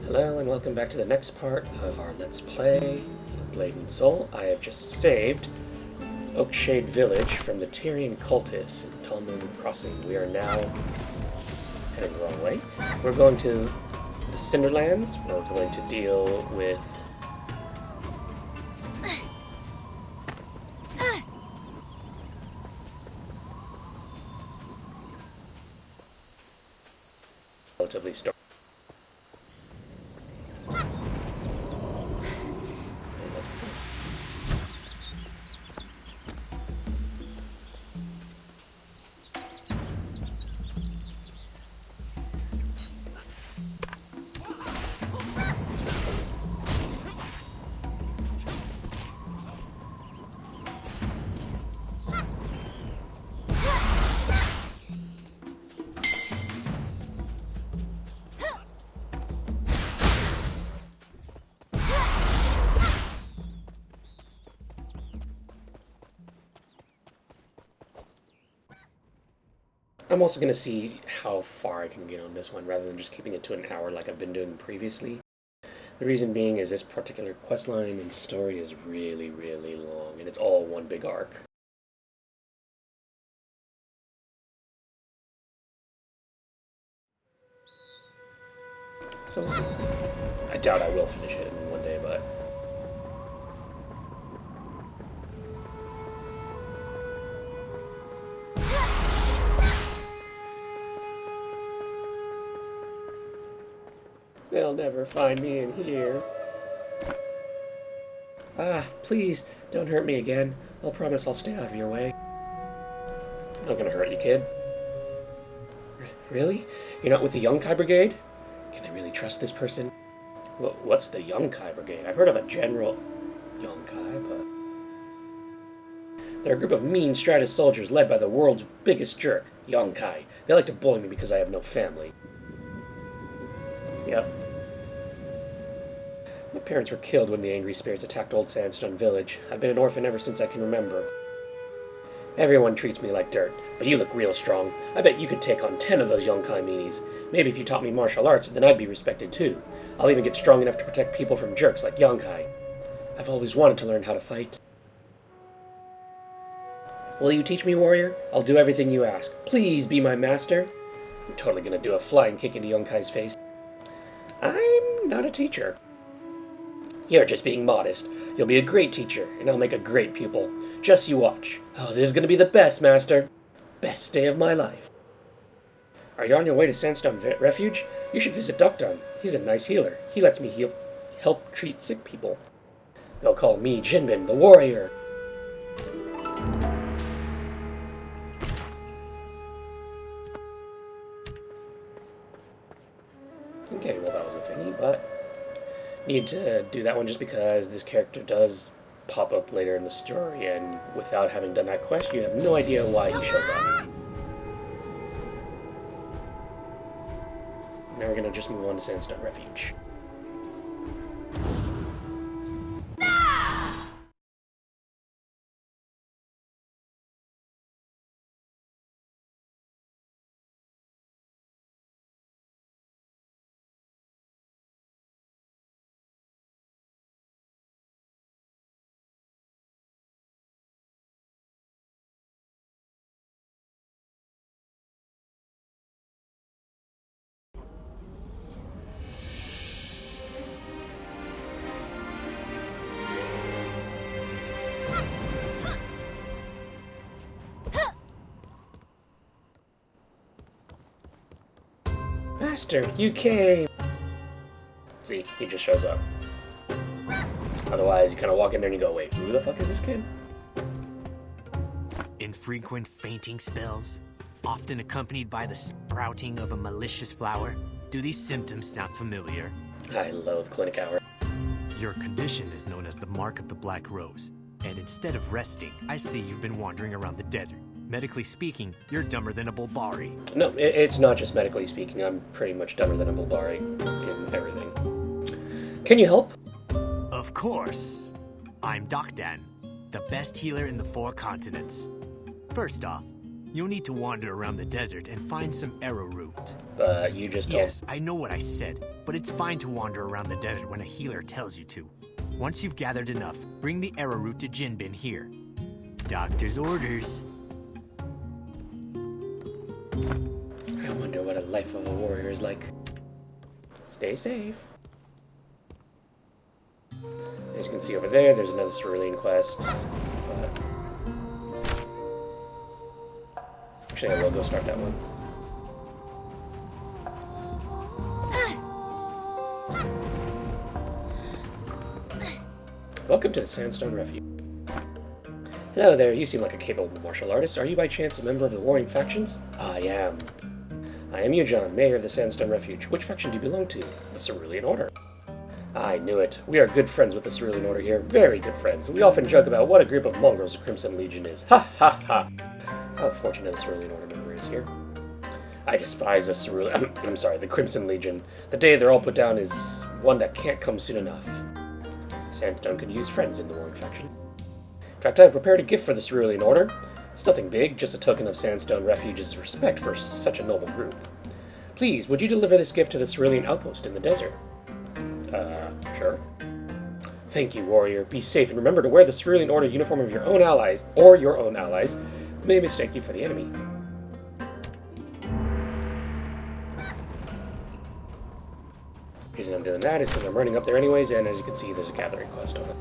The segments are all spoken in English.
Hello and welcome back to the next part of our Let's Play Blade and Soul. I have just saved Oakshade Village from the Tyrian cultists in Talmud Crossing. We are now heading the wrong way. We're going to the Cinderlands. We're going to deal with relatively storm. I'm also going to see how far I can get on this one rather than just keeping it to an hour like I've been doing previously. The reason being is this particular questline and story is really, really long, and it's all one big arc. So we'll see. I doubt I will finish it in one day, but they'll never find me in here. Ah, please, don't hurt me again. I'll promise I'll stay out of your way. I'm not gonna hurt you, kid. Really? You're not with the Yunkai Brigade? Can I really trust this person? Well, what's the Yunkai Brigade? I've heard of a General Yunkai, but they're a group of mean Stratus soldiers led by the world's biggest jerk, Yunkai. They like to bully me because I have no family. Yep. My parents were killed when the angry spirits attacked Old Sandstone Village. I've been an orphan ever since I can remember. Everyone treats me like dirt, but you look real strong. I bet you could take on 10 of those Yunkai meanies. Maybe if you taught me martial arts, then I'd be respected too. I'll even get strong enough to protect people from jerks like Yunkai. I've always wanted to learn how to fight. Will you teach me, warrior? I'll do everything you ask. Please be my master. I'm totally gonna do a flying kick into Yunkai's face. I'm not a teacher. You're just being modest. You'll be a great teacher, and I'll make a great pupil. Just you watch. Oh, this is gonna be the best, master. Best day of my life. Are you on your way to Sandstone Refuge? You should visit Duckdun. He's a nice healer. He lets me help treat sick people. They'll call me Jinbin, the warrior. Okay, well that was a thingy, but need to do that one just because this character does pop up later in the story, and without having done that quest, you have no idea why he shows up. Now we're gonna just move on to Sandstone Refuge. Master, you came! See, he just shows up. Otherwise, you kind of walk in there and you go, wait, who the fuck is this kid? Infrequent fainting spells, often accompanied by the sprouting of a malicious flower. Do these symptoms sound familiar? I loathe clinic hour. Your condition is known as the Mark of the Black Rose, and instead of resting, I see you've been wandering around the desert. Medically speaking, you're dumber than a Bulbari. No, it's not just medically speaking. I'm pretty much dumber than a Bulbari in everything. Can you help? Of course. I'm Dokdan, the best healer in the 4 continents. First off, You'll need to wander around the desert and find some arrowroot. But you just told... Yes, I know what I said, but it's fine to wander around the desert when a healer tells you to. Once you've gathered enough, bring the arrowroot to Jinbin here. Doctor's orders. I wonder what a life of a warrior is like. Stay safe. As you can see over there, there's another cerulean quest. Actually, I will go start that one. Welcome to the Sandstone Refuge. Hello there, you seem like a capable martial artist. Are you by chance a member of the warring factions? I am. I am Yujon, mayor of the Sandstone Refuge. Which faction do you belong to? The Cerulean Order. I knew it. We are good friends with the Cerulean Order here. Very good friends. We often joke about what a group of mongrels the Crimson Legion is. Ha ha ha! How fortunate a Cerulean Order member is here. I despise the Crimson Legion. The day they're all put down is one that can't come soon enough. Sandstone could use friends in the warring faction. In fact, I have prepared a gift for the Cerulean Order. It's nothing big, just a token of Sandstone Refuge's respect for such a noble group. Please, would you deliver this gift to the Cerulean Outpost in the desert? Sure. Thank you, warrior. Be safe and remember to wear the Cerulean Order uniform of your own allies, or your own allies, who may mistake you for the enemy. The reason I'm doing that is because I'm running up there anyways, and as you can see, there's a gathering quest on it.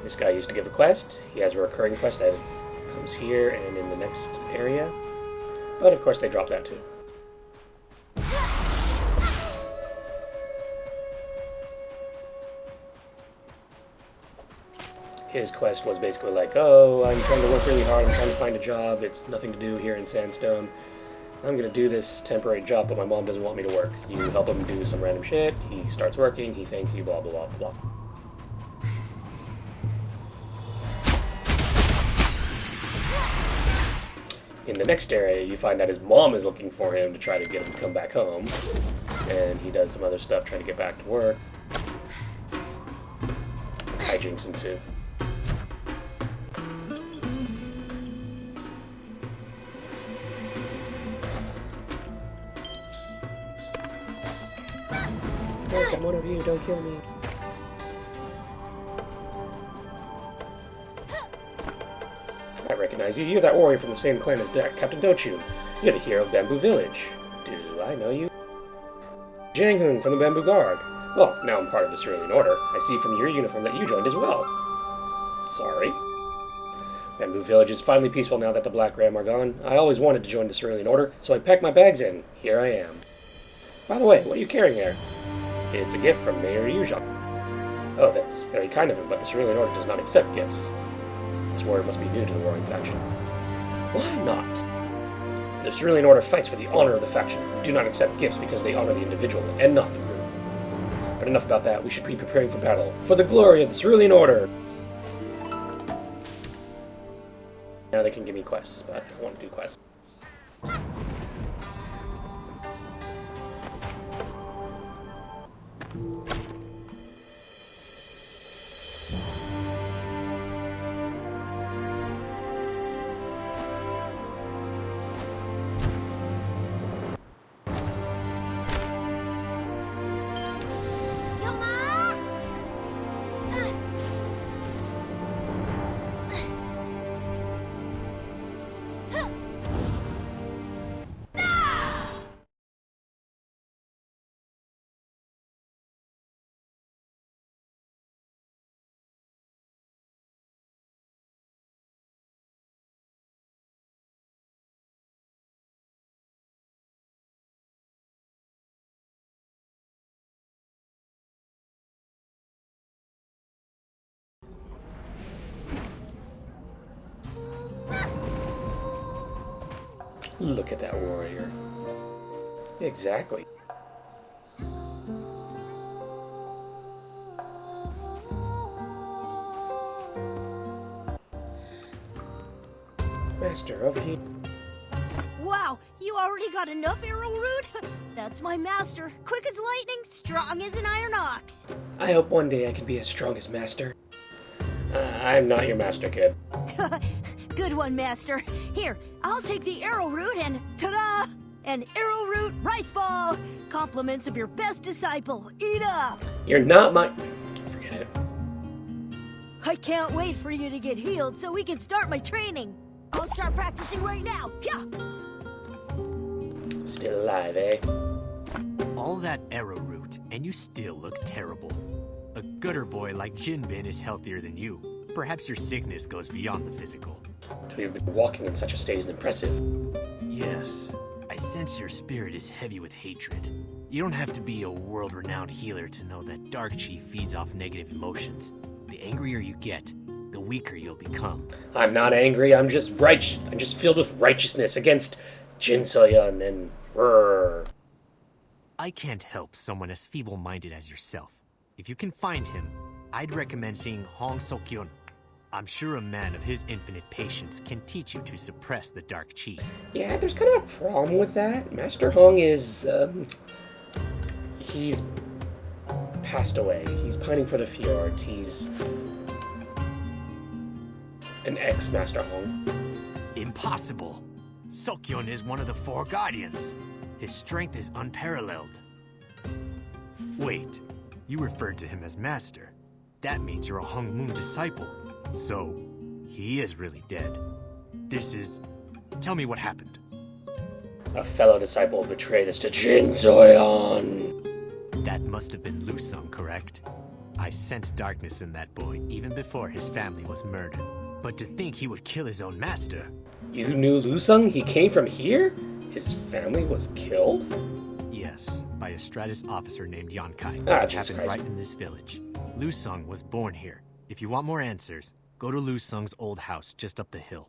This guy used to give a quest. He has a recurring quest that comes here and in the next area. But of course they dropped that too. His quest was basically like, oh, I'm trying to work really hard, I'm trying to find a job, it's nothing to do here in Sandstone. I'm gonna do this temporary job, but my mom doesn't want me to work. You help him do some random shit, he starts working, he thanks you, blah blah blah blah blah. In the next area, you find out his mom is looking for him to try to get him to come back home. And he does some other stuff trying to get back to work. Hijinks ensue. Look, I'm one of you, don't kill me. I recognize you. You're that warrior from the same clan as Captain Dochun. You're the hero of Bamboo Village. Do I know you? Janghun from the Bamboo Guard. Well, now I'm part of the Cerulean Order. I see from your uniform that you joined as well. Sorry. Bamboo Village is finally peaceful now that the Black Ram are gone. I always wanted to join the Cerulean Order, so I packed my bags in. Here I am. By the way, what are you carrying there? It's a gift from Mayor Yujon. Oh, that's very kind of him, but the Cerulean Order does not accept gifts. This warrior must be new to the warring faction. Why not? The Cerulean Order fights for the honor of the faction. We do not accept gifts because they honor the individual and not the group. But enough about that. We should be preparing for battle. For the glory of the Cerulean Order! Now they can give me quests, but I want to do quests. Look at that warrior. Exactly. Master, over here. Wow, you already got enough arrowroot? That's my master. Quick as lightning, strong as an iron ox. I hope one day I can be as strong as Master. I'm not your master, kid. Good one, master. Here, I'll take the arrowroot and ta-da! An arrowroot rice ball! Compliments of your best disciple. Eat up! You're not my... Forget it. I can't wait for you to get healed so we can start my training. I'll start practicing right now. Yeah. Still alive, eh? All that arrowroot, and you still look terrible. A gutter boy like Jinbin is healthier than you. Perhaps your sickness goes beyond the physical. To have been walking in such a state is impressive. Yes, I sense your spirit is heavy with hatred. You don't have to be a world-renowned healer to know that Dark Chi feeds off negative emotions. The angrier you get, the weaker you'll become. I'm not angry, I'm just righteous. I'm just filled with righteousness against Jin Soyun and... I can't help someone as feeble-minded as yourself. If you can find him, I'd recommend seeing Hong Seok-yeon. I'm sure a man of his infinite patience can teach you to suppress the Dark Chi. Yeah, there's kind of a problem with that. Master Hong is, he's passed away. He's pining for the fjords. He's an ex-Master Hong. Impossible! Seok-yeon is one of the four guardians. His strength is unparalleled. Wait, you referred to him as Master. That means you're a Hong Moon disciple. So, he is really dead. Tell me what happened. A fellow disciple betrayed us to Jin Soyun. That must have been Lu Sung, correct? I sensed darkness in that boy even before his family was murdered. But to think he would kill his own master. You knew Lu Sung? He came from here? His family was killed? Yes, by a Stratus officer named Yonkai. Ah, It Jesus happened Christ. right in this village. Lu Sung was born here. If you want more answers, go to Lu Sung's old house just up the hill.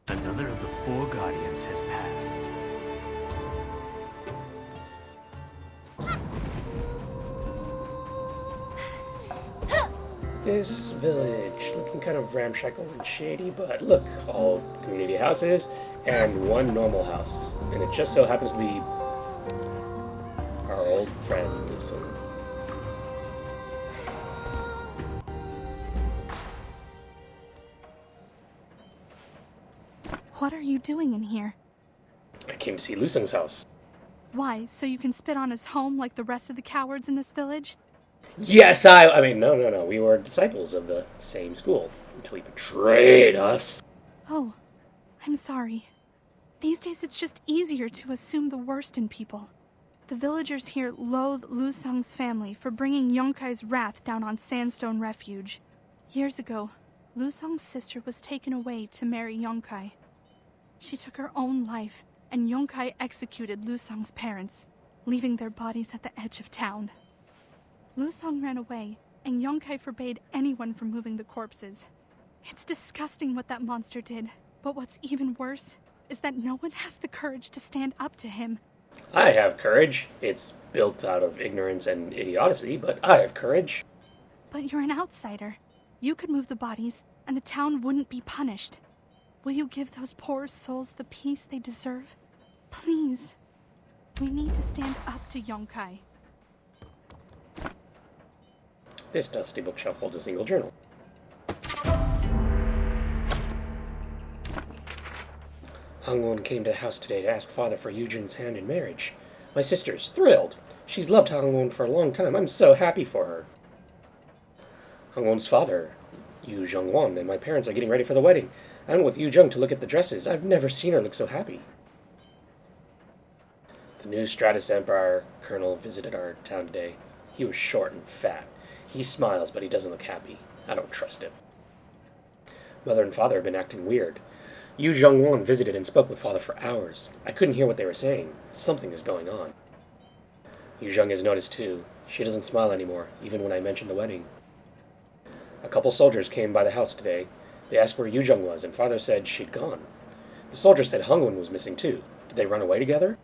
Another of the four guardians has passed. This village, looking kind of ramshackle and shady, but look, all community houses and one normal house. And it just so happens to be our old friend, Lu Sung. What are you doing in here? I came to see Lu Sung's house. Why, so you can spit on his home like the rest of the cowards in this village? Yes, I mean, no. We were disciples of the same school until he betrayed us. Oh, I'm sorry. These days it's just easier to assume the worst in people. The villagers here loathe Lu Sung's family for bringing Yonkai's wrath down on Sandstone Refuge. Years ago, Lu Sung's sister was taken away to marry Yonkai. She took her own life, and Yonkai executed Lu Sung's parents, leaving their bodies at the edge of town. Lu Sung ran away, and Yonkai forbade anyone from moving the corpses. It's disgusting what that monster did, but what's even worse is that no one has the courage to stand up to him. I have courage. It's built out of ignorance and idiocy, but I have courage. But you're an outsider. You could move the bodies, and the town wouldn't be punished. Will you give those poor souls the peace they deserve? Please. We need to stand up to Yonkai. This dusty bookshelf holds a single journal. Hong-won came to the house today to ask father for Yujin's hand in marriage. My sister's thrilled. She's loved Hong-won for a long time. I'm so happy for her. Hong-won's father, Yu Jung-won, and my parents are getting ready for the wedding. I went with Yu Jung to look at the dresses. I've never seen her look so happy. The new Stratus Empire colonel visited our town today. He was short and fat. He smiles, but he doesn't look happy. I don't trust him. Mother and father have been acting weird. Yu Jung-won visited and spoke with father for hours. I couldn't hear what they were saying. Something is going on. Yu Jung has noticed too. She doesn't smile anymore, even when I mention the wedding. A couple soldiers came by the house today. They asked where Yu Jung was, and father said she'd gone. The soldier said Hongwon was missing too. Did they run away together?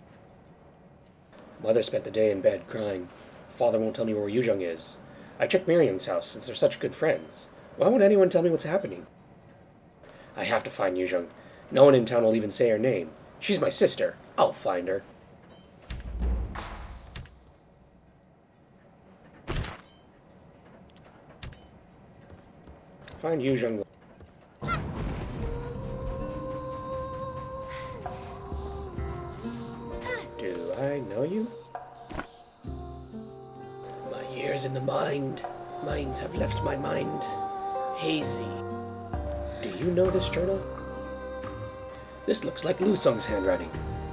Mother spent the day in bed, crying. Father won't tell me where Yuzhong is. I checked Miriam's house, since they're such good friends. Why won't anyone tell me what's happening? I have to find Yuzhong. No one in town will even say her name. She's my sister. I'll find her. Find Yuzhong. Do I know you? My years in the mines have left my mind hazy. Do you know this journal? This looks like Lusong's handwriting.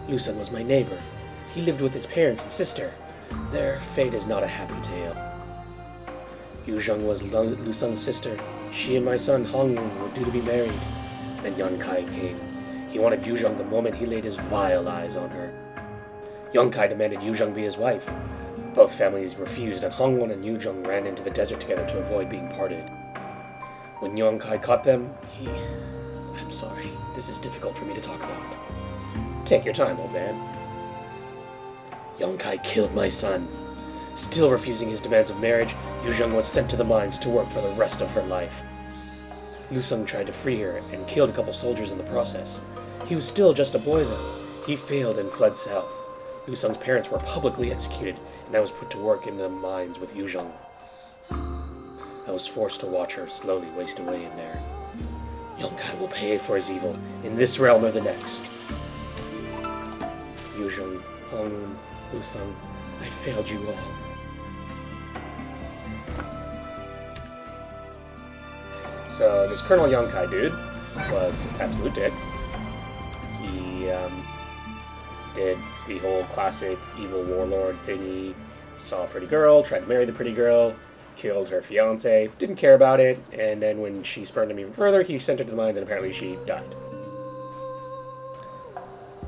Lusong was my neighbor. He lived with his parents and sister. Their fate is not a happy tale. Yuzhong was Lusong's sister. She and my son Hongwon were due to be married. Then Yongkai came. He wanted Yuzhong the moment he laid his vile eyes on her. Yongkai demanded Yuzhong be his wife. Both families refused, and Hongwon and Yuzhong ran into the desert together to avoid being parted. When Yongkai caught them, I'm sorry, this is difficult for me to talk about. Take your time, old man. Yongkai killed my son. Still refusing his demands of marriage, Yuzhong was sent to the mines to work for the rest of her life. Lusong tried to free her and killed a couple soldiers in the process. He was still just a boy, though. He failed and fled south. Lusong's parents were publicly executed, and I was put to work in the mines with Yuzhong. I was forced to watch her slowly waste away in there. Yongkai will pay for his evil, in this realm or the next. Yuzhong, Hongwon, Lusong, I failed you all. So this Colonel Yongkai dude was absolute dick. He did the whole classic evil warlord thingy. Saw a pretty girl, tried to marry the pretty girl, killed her fiance, didn't care about it, and then when she spurned him even further, he sent her to the mines and apparently she died.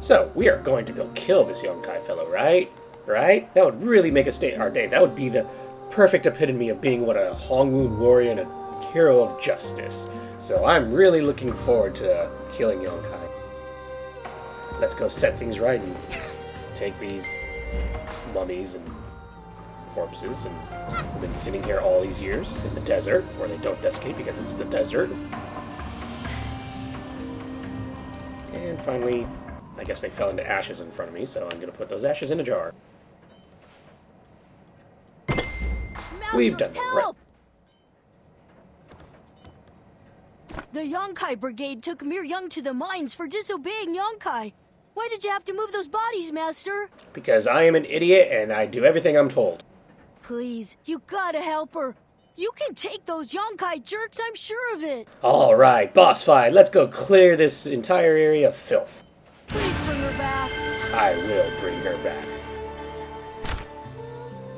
So, we are going to go kill this Yongkai fellow, right? Right? That would really make our day. That would be the perfect epitome of being what a Hongwon warrior and a hero of justice. So I'm really looking forward to killing Yongkai. Let's go set things right and take these mummies and corpses, and we've been sitting here all these years in the desert, where they don't desiccate because it's the desert. And finally, I guess they fell into ashes in front of me, so I'm going to put those ashes in a jar. Master, We've done that right. The Yongkai Brigade took Mir Young to the mines for disobeying Yongkai. Why did you have to move those bodies, Master? Because I am an idiot and I do everything I'm told. Please, you gotta help her. You can take those Yongkai jerks, I'm sure of it. Alright, boss fight. Let's go clear this entire area of filth. Please bring her back. I will bring her back.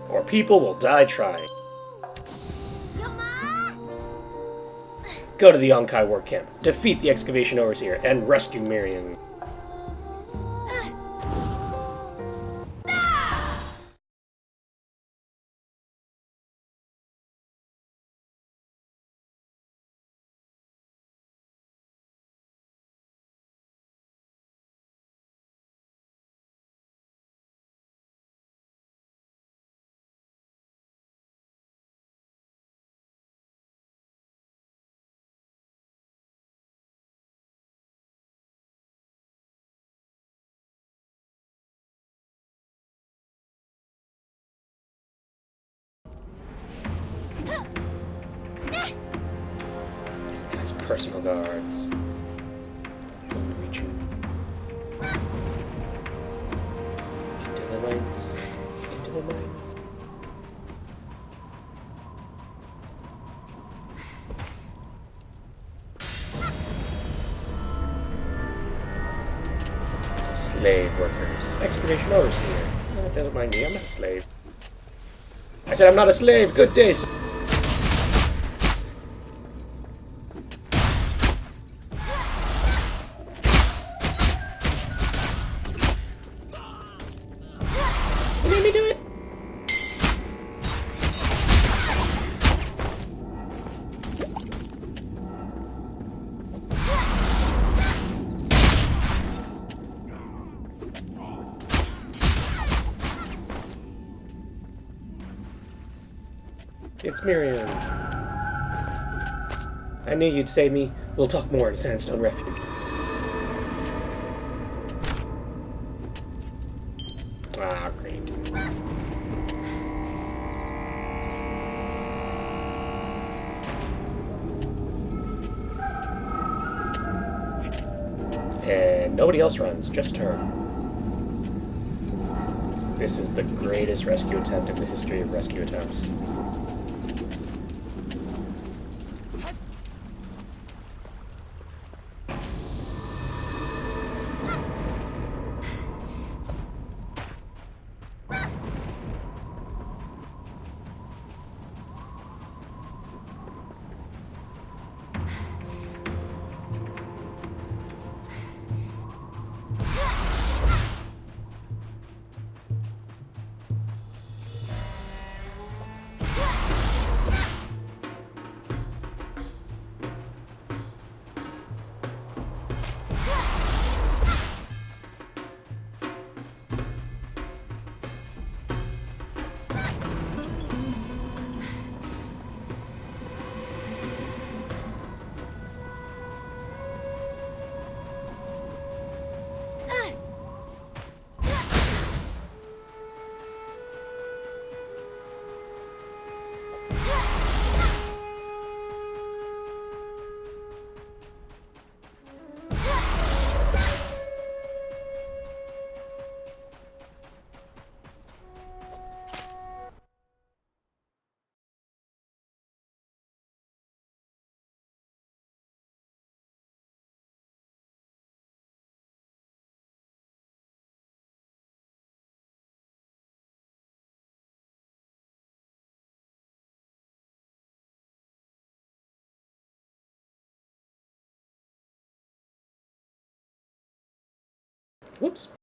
Or people will die trying. Go to the Yongkai work camp, defeat the excavation overseer, and rescue Miriam. Guy's personal guards. Don't reach you. Into the mines. Into the mines. Slave workers. Excavation overseer. That doesn't mind me. I'm not a slave. I said I'm not a slave. Good day, sir. You made me do it. It's Miriam. I knew you'd save me. We'll talk more in Sandstone Refuge. Ah, great. And nobody else runs, just her. This is the greatest rescue attempt in the history of rescue attempts. Whoops.